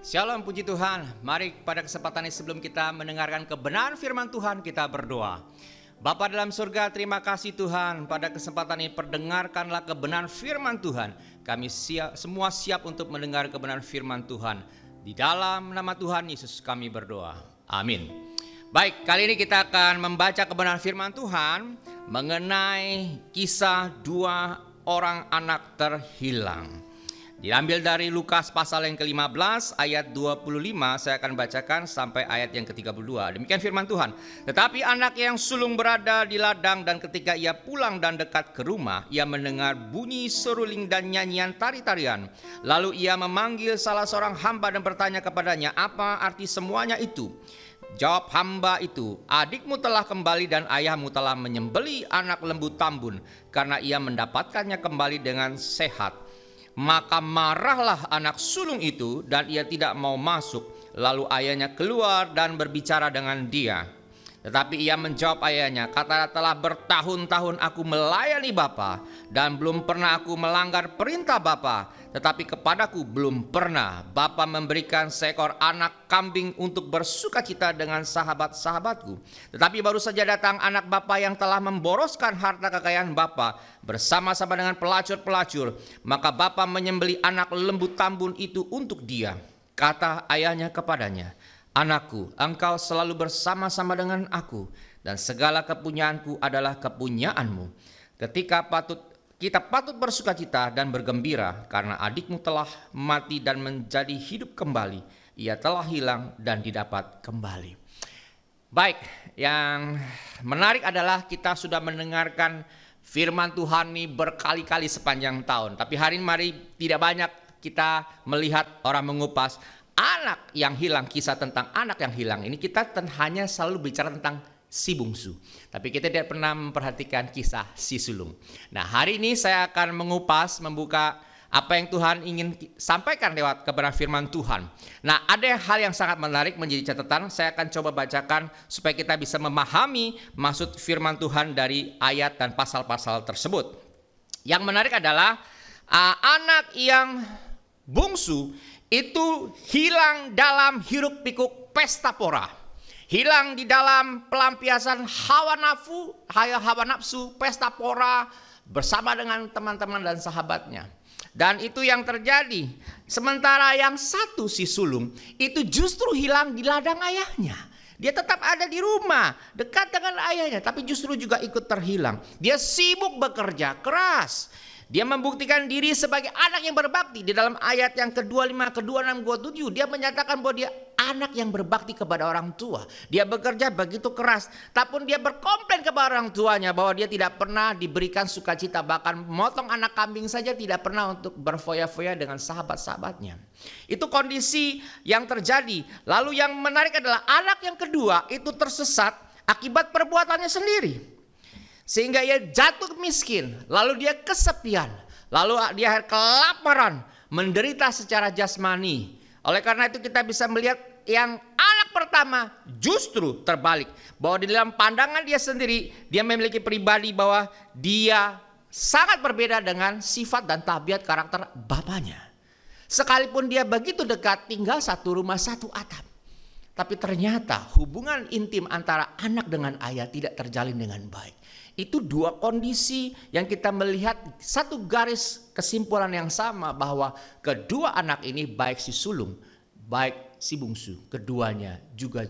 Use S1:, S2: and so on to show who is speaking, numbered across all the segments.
S1: Shalom, puji Tuhan. Mari pada kesempatan ini sebelum kita mendengarkan kebenaran firman Tuhan, kita berdoa. Bapa dalam surga, terima kasih Tuhan. Pada kesempatan ini perdengarkanlah kebenaran firman Tuhan. Kami semua siap untuk mendengar kebenaran firman Tuhan. Di dalam nama Tuhan Yesus kami berdoa. Amin. Baik, kali ini kita akan membaca kebenaran firman Tuhan mengenai kisah dua orang anak terhilang. Diambil dari Lukas pasal yang ke-15 ayat 25, saya akan bacakan sampai ayat yang ke-32. Demikian firman Tuhan. Tetapi anak yang sulung berada di ladang, dan ketika ia pulang dan dekat ke rumah, ia mendengar bunyi seruling dan nyanyian tari-tarian. Lalu ia memanggil salah seorang hamba dan bertanya kepadanya, apa arti semuanya itu? Jawab hamba itu, adikmu telah kembali dan ayahmu telah menyembelih anak lembu tambun, karena ia mendapatkannya kembali dengan sehat. Maka marahlah anak sulung itu dan ia tidak mau masuk. Lalu ayahnya keluar dan berbicara dengan dia. Tetapi ia menjawab ayahnya, kata telah bertahun-tahun aku melayani Bapa dan belum pernah aku melanggar perintah Bapa. Tetapi kepadaku belum pernah Bapa memberikan seekor anak kambing untuk bersukacita dengan sahabat-sahabatku. Tetapi baru saja datang anak Bapa yang telah memboroskan harta kekayaan Bapa bersama-sama dengan pelacur-pelacur. Maka Bapa menyembelih anak lembu tambun itu untuk dia. Kata ayahnya kepadanya, anakku, engkau selalu bersama-sama dengan aku, dan segala kepunyaanku adalah kepunyaanmu. Kita patut bersukacita dan bergembira, karena adikmu telah mati dan menjadi hidup kembali. Ia telah hilang dan didapat kembali. Baik, yang menarik adalah kita sudah mendengarkan firman Tuhan ini berkali-kali sepanjang tahun. Tapi hari ini mari tidak banyak kita melihat orang mengupas anak yang hilang, kisah tentang anak yang hilang. Ini kita hanya selalu bicara tentang si bungsu, tapi kita tidak pernah memperhatikan kisah si sulung. Nah, hari ini saya akan membuka apa yang Tuhan ingin sampaikan lewat kebenaran firman Tuhan. Nah, ada hal yang sangat menarik menjadi catatan. Saya akan coba bacakan supaya kita bisa memahami maksud firman Tuhan dari ayat dan pasal-pasal tersebut. Yang menarik adalah anak yang bungsu itu hilang dalam hiruk pikuk pesta pora. Hilang di dalam pelampiasan hawa nafsu pesta pora bersama dengan teman-teman dan sahabatnya. Dan itu yang terjadi. Sementara yang satu, si sulung, itu justru hilang di ladang ayahnya. Dia tetap ada di rumah, dekat dengan ayahnya, tapi justru juga ikut terhilang. Dia sibuk bekerja keras. Dia membuktikan diri sebagai anak yang berbakti. Di dalam ayat yang ke-25, ke-26, ke-27, dia menyatakan bahwa dia anak yang berbakti kepada orang tua. Dia bekerja begitu keras, tapi dia berkomplain kepada orang tuanya bahwa dia tidak pernah diberikan sukacita. Bahkan memotong anak kambing saja tidak pernah untuk berfoya-foya dengan sahabat-sahabatnya. Itu kondisi yang terjadi. Lalu yang menarik adalah anak yang kedua itu tersesat akibat perbuatannya sendiri. Sehingga ia jatuh miskin, lalu dia kesepian, lalu dia kelaparan, menderita secara jasmani. Oleh karena itu kita bisa melihat yang anak pertama justru terbalik. Bahwa di dalam pandangan dia sendiri, dia memiliki pribadi bahwa dia sangat berbeda dengan sifat dan tabiat karakter bapaknya. Sekalipun dia begitu dekat, tinggal satu rumah, satu atap. Tapi ternyata hubungan intim antara anak dengan ayah tidak terjalin dengan baik. Itu dua kondisi yang kita melihat satu garis kesimpulan yang sama, bahwa kedua anak ini, baik si sulung, baik si bungsu, keduanya juga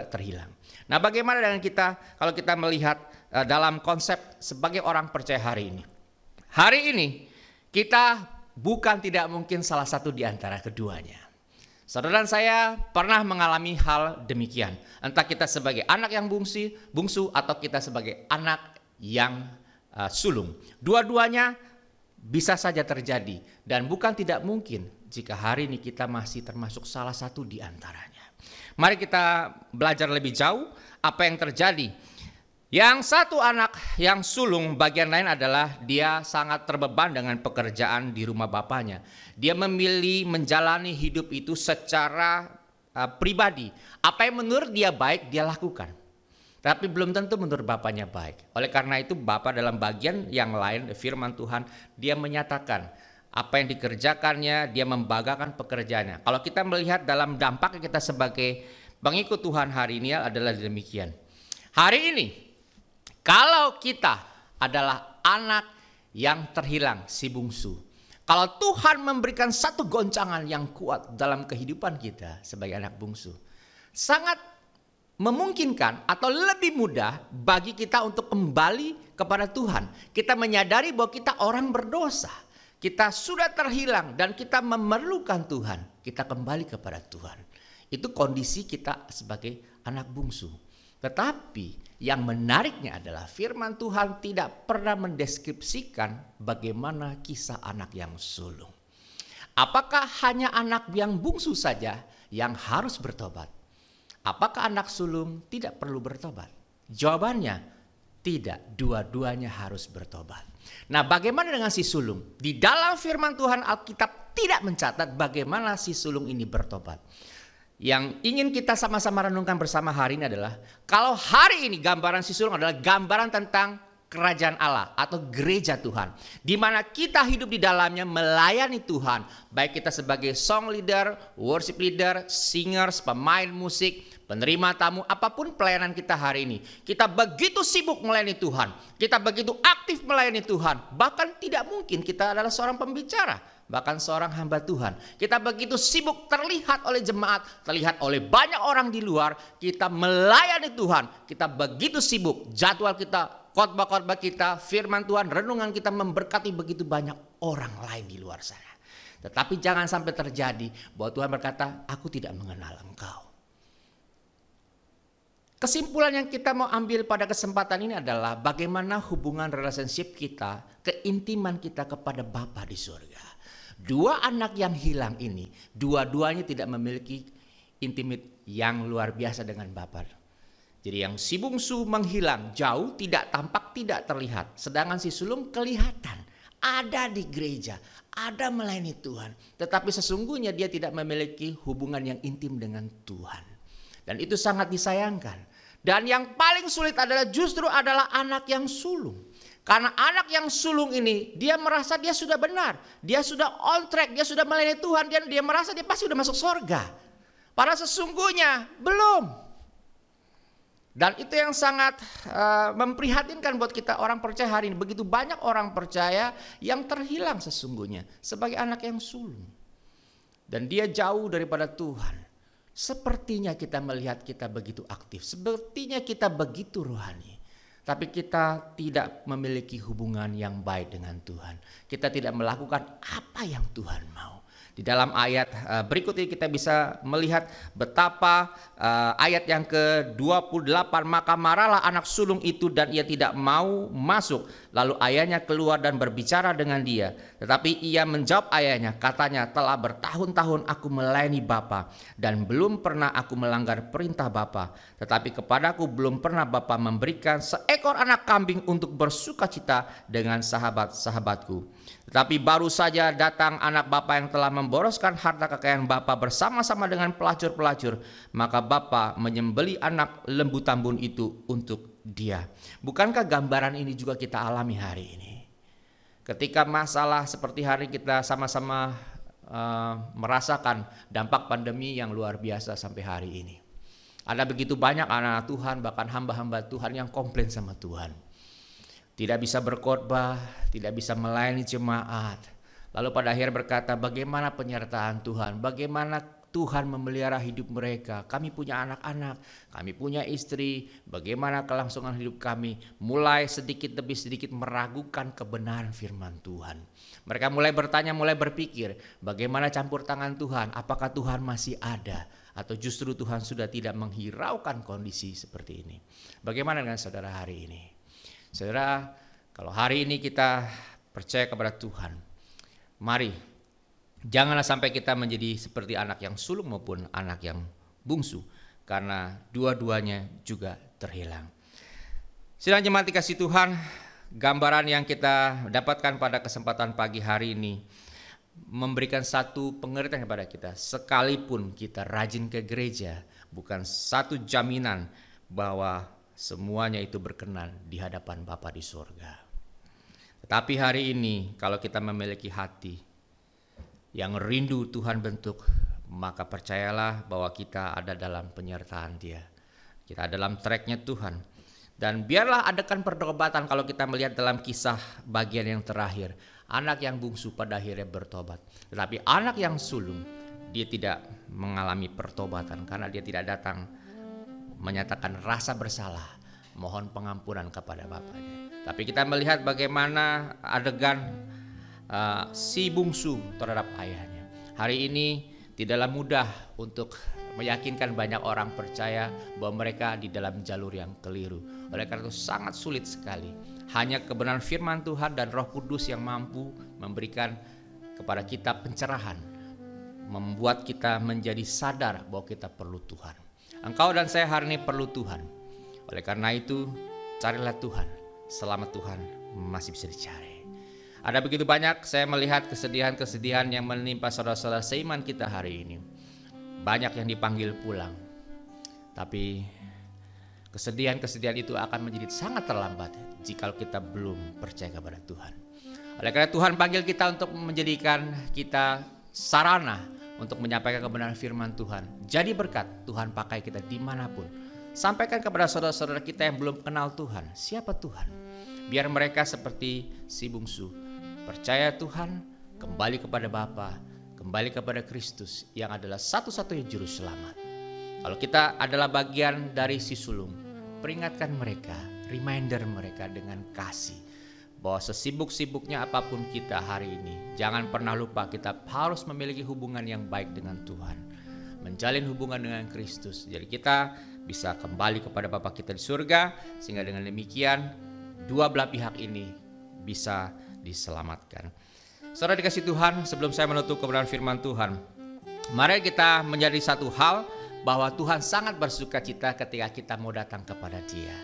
S1: terhilang. Nah, bagaimana dengan kita kalau kita melihat dalam konsep sebagai orang percaya hari ini? Hari ini kita bukan tidak mungkin salah satu di antara keduanya. Saudara dan saya pernah mengalami hal demikian. Entah kita sebagai anak yang bungsu atau kita sebagai anak yang sulung. Dua-duanya bisa saja terjadi. Dan bukan tidak mungkin jika hari ini kita masih termasuk salah satu di antaranya. Mari kita belajar lebih jauh apa yang terjadi. Yang satu anak yang sulung bagian lain adalah dia sangat terbeban dengan pekerjaan di rumah bapaknya. Dia memilih menjalani hidup itu secara pribadi. Apa yang menurut dia baik dia lakukan. Tapi belum tentu menurut bapaknya baik. Oleh karena itu Bapak dalam bagian yang lain firman Tuhan dia menyatakan apa yang dikerjakannya, dia membanggakan pekerjaannya. Kalau kita melihat dalam dampaknya kita sebagai pengikut Tuhan hari ini adalah demikian. Hari ini, kalau kita adalah anak yang terhilang, si bungsu, kalau Tuhan memberikan satu goncangan yang kuat dalam kehidupan kita sebagai anak bungsu, sangat memungkinkan atau lebih mudah bagi kita untuk kembali kepada Tuhan. Kita menyadari bahwa kita orang berdosa, kita sudah terhilang dan kita memerlukan Tuhan. Kita kembali kepada Tuhan. Itu kondisi kita sebagai anak bungsu. Tetapi yang menariknya adalah firman Tuhan tidak pernah mendeskripsikan bagaimana kisah anak yang sulung. Apakah hanya anak yang bungsu saja yang harus bertobat? Apakah anak sulung tidak perlu bertobat? Jawabannya tidak, dua-duanya harus bertobat. Nah, bagaimana dengan si sulung? Di dalam firman Tuhan Alkitab tidak mencatat bagaimana si sulung ini bertobat. Yang ingin kita sama-sama renungkan bersama hari ini adalah, kalau hari ini gambaran si sulung adalah gambaran tentang kerajaan Allah atau gereja Tuhan, di mana kita hidup di dalamnya melayani Tuhan, baik kita sebagai song leader, worship leader, singers, pemain musik, penerima tamu, apapun pelayanan kita hari ini, kita begitu sibuk melayani Tuhan, kita begitu aktif melayani Tuhan, bahkan tidak mungkin kita adalah seorang pembicara, bahkan seorang hamba Tuhan. Kita begitu sibuk terlihat oleh jemaat, terlihat oleh banyak orang di luar, kita melayani Tuhan, kita begitu sibuk, jadwal kita, khotbah-khotbah kita, firman Tuhan, renungan kita memberkati begitu banyak orang lain di luar sana. Tetapi jangan sampai terjadi bahwa Tuhan berkata, aku tidak mengenal engkau. Kesimpulan yang kita mau ambil pada kesempatan ini adalah bagaimana hubungan relationship kita, keintiman kita kepada Bapa di surga. Dua anak yang hilang ini, dua-duanya tidak memiliki intimate yang luar biasa dengan Bapa. Jadi yang si bungsu menghilang jauh, tidak tampak, tidak terlihat. Sedangkan si sulung kelihatan, ada di gereja, ada melayani Tuhan. Tetapi sesungguhnya dia tidak memiliki hubungan yang intim dengan Tuhan. Dan itu sangat disayangkan. Dan yang paling sulit adalah justru adalah anak yang sulung. Karena anak yang sulung ini dia merasa dia sudah benar, dia sudah on track, dia sudah melayani Tuhan, dia merasa dia pasti sudah masuk surga. Padahal sesungguhnya belum. Dan itu yang sangat memprihatinkan buat kita orang percaya hari ini. Begitu banyak orang percaya yang terhilang sesungguhnya sebagai anak yang sulung. Dan dia jauh daripada Tuhan. Sepertinya kita melihat kita begitu aktif, sepertinya kita begitu rohani. Tapi kita tidak memiliki hubungan yang baik dengan Tuhan. Kita tidak melakukan apa yang Tuhan mau. Di dalam ayat berikut ini kita bisa melihat betapa ayat yang ke-28, maka marahlah anak sulung itu dan ia tidak mau masuk. Lalu ayahnya keluar dan berbicara dengan dia. Tetapi ia menjawab ayahnya, katanya, telah bertahun-tahun aku melayani Bapa dan belum pernah aku melanggar perintah Bapa. Tetapi kepadaku belum pernah Bapa memberikan seekor anak kambing untuk bersukacita dengan sahabat-sahabatku. Tetapi baru saja datang anak Bapa yang telah memboroskan harta kekayaan Bapa bersama-sama dengan pelacur-pelacur. Maka Bapa menyembeli anak lembu tambun itu untuk dia. Bukankah gambaran ini juga kita alami hari ini? Ketika masalah seperti hari kita sama-sama merasakan dampak pandemi yang luar biasa sampai hari ini. Ada begitu banyak anak-anak Tuhan, bahkan hamba-hamba Tuhan yang komplain sama Tuhan. Tidak bisa berkhotbah, tidak bisa melayani jemaat. Lalu pada akhir berkata, bagaimana penyertaan Tuhan? Bagaimana Tuhan memelihara hidup mereka? Kami punya anak-anak, kami punya istri. Bagaimana kelangsungan hidup kami? Mulai sedikit demi sedikit meragukan kebenaran firman Tuhan. Mereka mulai bertanya, mulai berpikir, bagaimana campur tangan Tuhan? Apakah Tuhan masih ada? Atau justru Tuhan sudah tidak menghiraukan kondisi seperti ini? Bagaimana dengan saudara hari ini? Saudara, kalau hari ini kita percaya kepada Tuhan, mari janganlah sampai kita menjadi seperti anak yang sulung maupun anak yang bungsu, karena dua-duanya juga terhilang. Sidang jemaat dikasih Tuhan, gambaran yang kita dapatkan pada kesempatan pagi hari ini memberikan satu pengertian kepada kita. Sekalipun kita rajin ke gereja, bukan satu jaminan bahwa semuanya itu berkenan di hadapan Bapa di surga. Tetapi hari ini kalau kita memiliki hati yang rindu Tuhan bentuk, maka percayalah bahwa kita ada dalam penyertaan Dia. Kita ada dalam tracknya Tuhan. Dan biarlah adakan pertobatan kalau kita melihat dalam kisah bagian yang terakhir. Anak yang bungsu pada akhirnya bertobat. Tetapi anak yang sulung, dia tidak mengalami pertobatan karena dia tidak datang menyatakan rasa bersalah, mohon pengampunan kepada bapaknya. Tapi kita melihat bagaimana adegan si bungsu terhadap ayahnya. Hari ini tidaklah mudah untuk meyakinkan banyak orang percaya bahwa mereka di dalam jalur yang keliru. Oleh karena itu sangat sulit sekali. Hanya kebenaran firman Tuhan dan Roh Kudus yang mampu memberikan kepada kita pencerahan, membuat kita menjadi sadar bahwa kita perlu Tuhan. Engkau dan saya hari ini perlu Tuhan. Oleh karena itu carilah Tuhan selama Tuhan masih bisa dicari. Ada begitu banyak saya melihat kesedihan-kesedihan yang menimpa saudara-saudara seiman kita hari ini. Banyak yang dipanggil pulang, tapi kesedihan-kesedihan itu akan menjadi sangat terlambat jika kita belum percaya kepada Tuhan. Oleh karena Tuhan panggil kita untuk menjadikan kita sarana untuk menyampaikan kebenaran firman Tuhan. Jadi berkat, Tuhan pakai kita dimanapun. Sampaikan kepada saudara-saudara kita yang belum kenal Tuhan, siapa Tuhan. Biar mereka seperti si bungsu, percaya Tuhan, kembali kepada Bapa, kembali kepada Kristus yang adalah satu-satunya juru selamat. Kalau kita adalah bagian dari si sulung, peringatkan mereka, reminder mereka dengan kasih bahwa sesibuk-sibuknya apapun kita hari ini, jangan pernah lupa kita harus memiliki hubungan yang baik dengan Tuhan, menjalin hubungan dengan Kristus. Jadi kita bisa kembali kepada Bapa kita di surga, sehingga dengan demikian dua belah pihak ini bisa diselamatkan. Saudara dikasih Tuhan, sebelum saya menutup kebenaran firman Tuhan, mari kita menjadi satu hal bahwa Tuhan sangat bersuka cita ketika kita mau datang kepada Dia.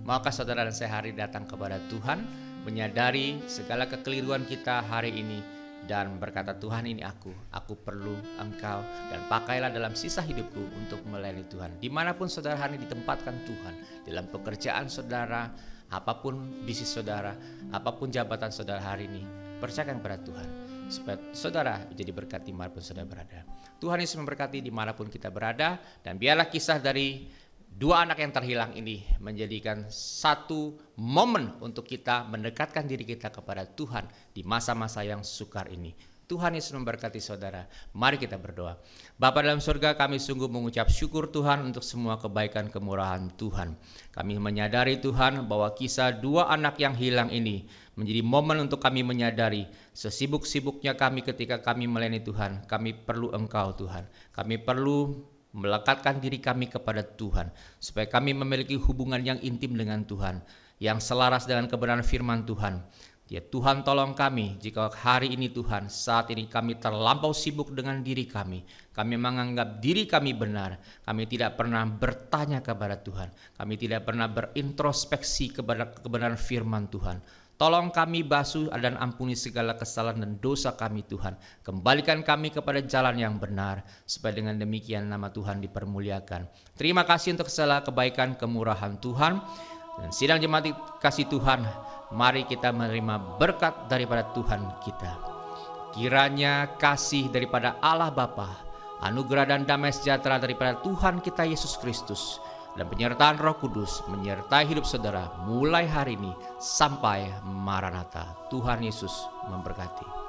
S1: Maukah saudara dan saya hari datang kepada Tuhan, menyadari segala kekeliruan kita hari ini dan berkata, Tuhan ini aku perlu Engkau, dan pakailah dalam sisa hidupku untuk melayani Tuhan. Dimanapun saudara hari ini ditempatkan Tuhan, dalam pekerjaan saudara, apapun bisnis saudara, apapun jabatan saudara hari ini, percayakan kepada Tuhan supaya saudara menjadi berkat dimanapun saudara berada. Tuhan Yesus memberkati dimanapun kita berada, dan biarlah kisah dari dua anak yang terhilang ini menjadikan satu momen untuk kita mendekatkan diri kita kepada Tuhan di masa-masa yang sukar ini. Tuhan Yesus memberkati saudara. Mari kita berdoa. Bapa dalam surga, kami sungguh mengucap syukur Tuhan untuk semua kebaikan kemurahan Tuhan. Kami menyadari Tuhan bahwa kisah dua anak yang hilang ini menjadi momen untuk kami menyadari sesibuk-sibuknya kami ketika kami melayani Tuhan, kami perlu Engkau Tuhan. Kami perlu melekatkan diri kami kepada Tuhan, supaya kami memiliki hubungan yang intim dengan Tuhan, yang selaras dengan kebenaran firman Tuhan. Ya Tuhan, tolong kami jika hari ini Tuhan, saat ini kami terlampau sibuk dengan diri kami menganggap diri kami benar, kami tidak pernah bertanya kepada Tuhan, kami tidak pernah berintrospeksi kepada kebenaran firman Tuhan. Tolong kami basuh dan ampuni segala kesalahan dan dosa kami Tuhan. Kembalikan kami kepada jalan yang benar, supaya dengan demikian nama Tuhan dipermuliakan. Terima kasih untuk segala kebaikan kemurahan Tuhan. Dan sidang jemaat kasih Tuhan, mari kita menerima berkat daripada Tuhan kita. Kiranya kasih daripada Allah Bapa, anugerah dan damai sejahtera daripada Tuhan kita Yesus Kristus, dan penyertaan Roh Kudus menyertai hidup saudara mulai hari ini sampai Maranatha. Tuhan Yesus memberkati.